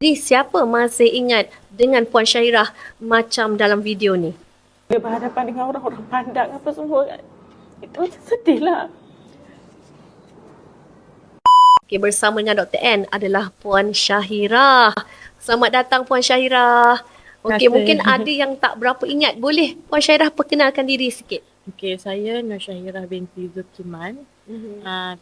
Jadi siapa masih ingat dengan Puan Syahirah macam dalam video ni? Dia berhadapan dengan orang-orang pandang apa semua kan. Itu macam sedih lah. Okay, bersama dengan Dr. N adalah Puan Syahirah. Selamat datang Puan Syahirah. Okey, mungkin ada yang tak berapa ingat. Boleh Puan Syahirah perkenalkan diri sikit? Okey, saya Nur Syahirah binti Zulkiman.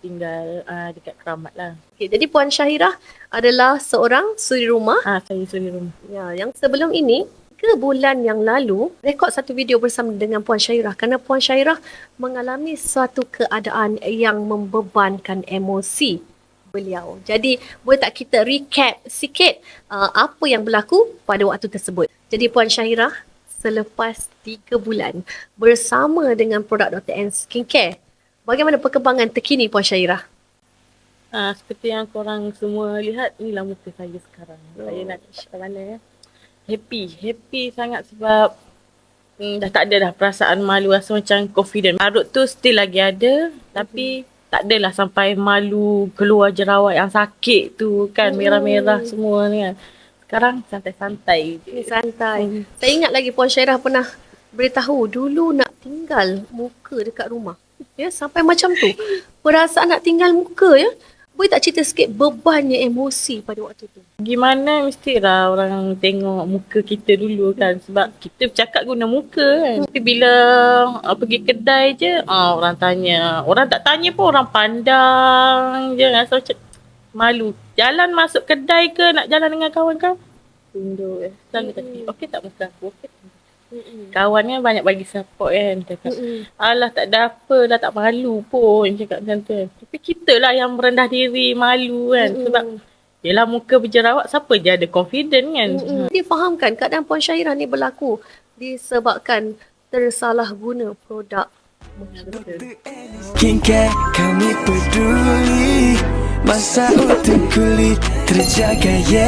Tinggal dekat Keramat lah. Okay, jadi Puan Syahirah adalah seorang suri rumah. Saya suri rumah. Ya, yang sebelum ini, 3 bulan yang lalu, rekod satu video bersama dengan Puan Syahirah kerana Puan Syahirah mengalami suatu keadaan yang membebankan emosi beliau. Jadi, boleh tak kita recap sikit apa yang berlaku pada waktu tersebut? Jadi, Puan Syahirah selepas 3 bulan bersama dengan produk Dr. N Skincare, bagaimana perkembangan terkini Puan Syahirah? Seperti yang korang semua lihat, inilah muka saya sekarang. Saya nak cakap mana ya. Happy sangat sebab dah tak ada dah perasaan malu, rasa macam confident. Parut tu still lagi ada, tapi tak adalah sampai malu keluar jerawat yang sakit tu kan, merah-merah semua ni kan. Sekarang santai-santai je. Santai. Saya ingat lagi Puan Syahirah pernah beritahu dulu nak tinggal muka dekat rumah. Ya, sampai macam tu. Perasaan nak tinggal muka ya. Boleh tak cerita sikit bebannya emosi pada waktu tu? Gimana mestilah orang tengok muka kita dulu kan. Sebab kita bercakap guna muka kan. Tapi bila pergi kedai je, orang tanya. Orang tak tanya pun orang pandang je. Rasa macam malu. Jalan masuk kedai ke nak jalan dengan kawan kau? Tunduk je. Selalu tadi, okey tak muka aku? Okey. Kawannya banyak bagi support kan. Cakap, alah tak ada apa dah, tak malu pun. Cakap macam tu kan. Tapi kita lah yang merendah diri, malu kan. Sebab yelah muka berjerawat, siapa je ada confident kan. Dia fahamkan keadaan Puan Syahirah ni berlaku disebabkan tersalah guna produk. Skincare kami peduli, masa untuk kulit terjaga, yeah.